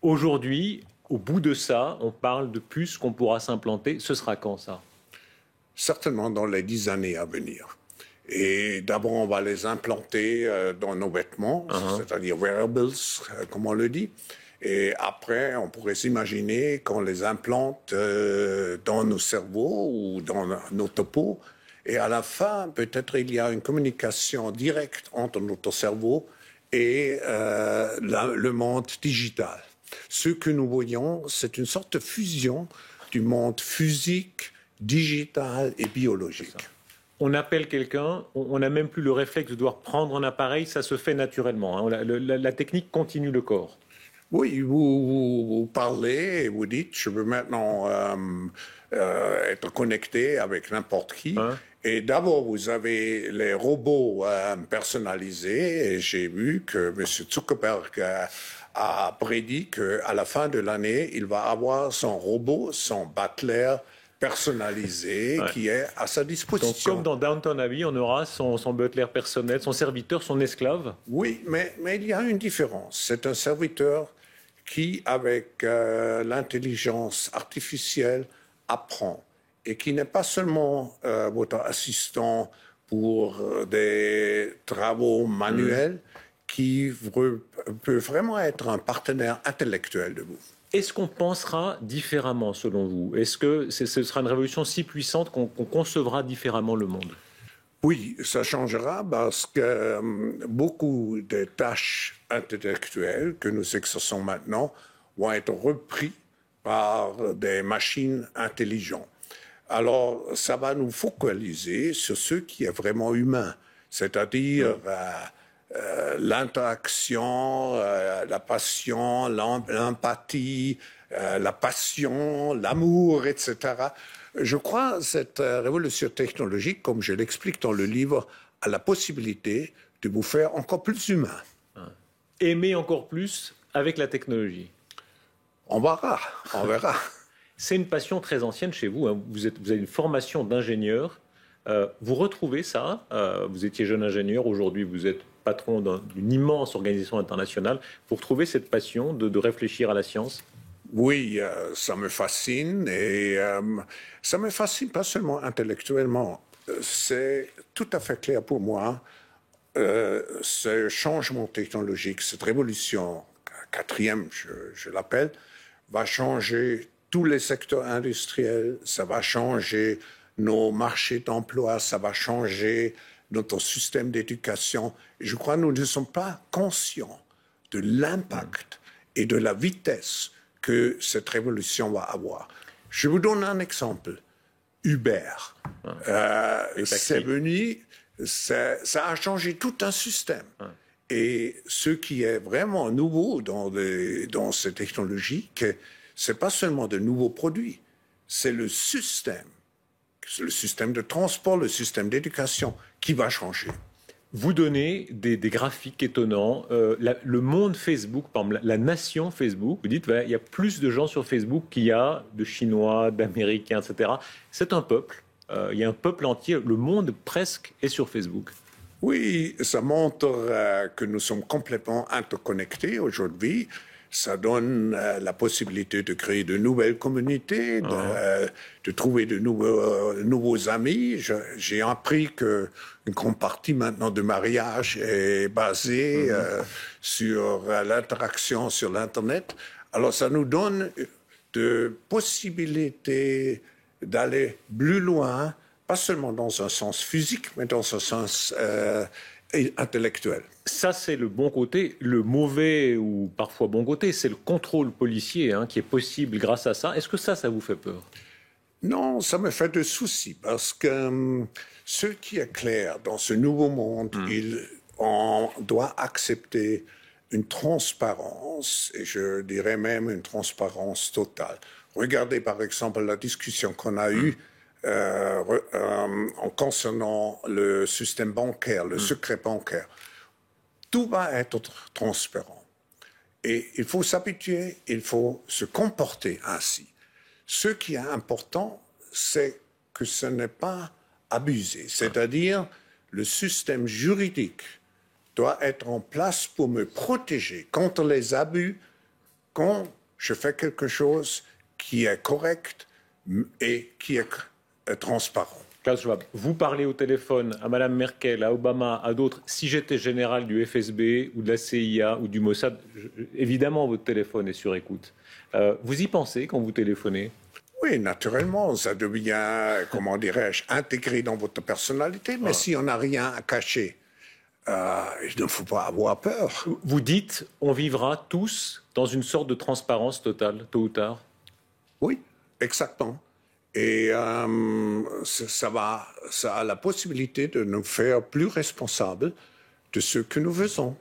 Aujourd'hui, au bout de ça, on parle de puces qu'on pourra s'implanter. Ce sera quand ça? Certainement dans les 10 années à venir. Et d'abord, on va les implanter dans nos vêtements, c'est-à-dire wearables, comme on le dit. Et après, on pourrait s'imaginer qu'on les implante dans nos cerveaux ou dans notre peau. Et à la fin, peut-être il y a une communication directe entre notre cerveau et le monde digital. Ce que nous voyons, c'est une sorte de fusion du monde physique, digital et biologique. On appelle quelqu'un, on n'a même plus le réflexe de devoir prendre un appareil, ça se fait naturellement. Hein. La technique continue le corps. Oui, vous parlez et vous dites, je veux maintenant être connecté avec n'importe qui. Hein? Et d'abord, vous avez les robots personnalisés. Et j'ai vu que M. Zuckerberg a prédit qu'à la fin de l'année, il va avoir son robot, son butler personnalisé qui est à sa disposition. Donc, comme dans Downton Abbey, on aura son butler personnel, son serviteur, son esclave. Oui, mais il y a une différence. C'est un serviteur qui, avec l'intelligence artificielle, apprend et qui n'est pas seulement votre assistant pour des travaux manuels, qui peut vraiment être un partenaire intellectuel de vous. Est-ce qu'on pensera différemment, selon vous? Est-ce que ce sera une révolution si puissante qu'on concevra différemment le monde? Oui, ça changera parce que beaucoup des tâches intellectuelles que nous exerçons maintenant vont être reprises par des machines intelligentes. Alors, ça va nous focaliser sur ce qui est vraiment humain, c'est-à-dire l'interaction, la passion, l'empathie, la passion, l'amour, etc. Je crois que cette révolution technologique, comme je l'explique dans le livre, a la possibilité de vous faire encore plus humain. Aimer encore plus avec la technologie. On verra, on verra. C'est une passion très ancienne chez vous. Hein. Vous avez une formation d'ingénieur. Vous retrouvez ça. Vous étiez jeune ingénieur. Aujourd'hui, vous êtes patron d'une immense organisation internationale. Vous retrouvez cette passion de réfléchir à la science? Oui, ça me fascine. Et ça me fascine pas seulement intellectuellement. C'est tout à fait clair pour moi. Ce changement technologique, cette révolution, quatrième, je l'appelle, va changer tous les secteurs industriels, ça va changer nos marchés d'emploi, ça va changer notre système d'éducation. Je crois que nous ne sommes pas conscients de l'impact et de la vitesse que cette révolution va avoir. Je vous donne un exemple. Uber. C'est venu, ça a changé tout un système. Et ce qui est vraiment nouveau dans ces technologies, c'est pas seulement de nouveaux produits, c'est le système de transport, le système d'éducation qui va changer. Vous donnez des graphiques étonnants. Le monde Facebook, par exemple, la nation Facebook, vous dites il y a plus de gens sur Facebook qu'il y a de Chinois, d'Américains, etc. C'est un peuple. Il y a un peuple entier. Le monde presque est sur Facebook. Oui, ça montre que nous sommes complètement interconnectés aujourd'hui. Ça donne la possibilité de créer de nouvelles communautés, de trouver de nouveaux amis. J'ai appris qu'une grande partie maintenant de mariage est basée sur l'interaction sur l'Internet. Alors ça nous donne de possibilités d'aller plus loin, pas seulement dans un sens physique, mais dans un sens intellectuel. Ça, c'est le bon côté. Le mauvais ou parfois bon côté, c'est le contrôle policier qui est possible grâce à ça. Est-ce que ça vous fait peur? Non, ça me fait de soucis parce que ce qui est clair dans ce nouveau monde, on doit accepter une transparence, et je dirais même une transparence totale. Regardez par exemple la discussion qu'on a eue en concernant le système bancaire, le secret bancaire. Tout va être transparent. Et il faut s'habituer, il faut se comporter ainsi. Ce qui est important, c'est que ce n'est pas abusé. C'est-à-dire, le système juridique doit être en place pour me protéger contre les abus quand je fais quelque chose qui est correct et qui est transparent. Klaus Schwab, vous parlez au téléphone à Mme Merkel, à Obama, à d'autres. Si j'étais général du FSB ou de la CIA ou du Mossad, évidemment, votre téléphone est sur écoute. Vous y pensez quand vous téléphonez? Oui, naturellement, ça devient, comment dirais-je, intégré dans votre personnalité, mais si on n'a rien à cacher, il ne faut pas avoir peur. Vous dites, on vivra tous dans une sorte de transparence totale, tôt ou tard? Oui, exactement. Et ça a la possibilité de nous faire plus responsables de ce que nous faisons.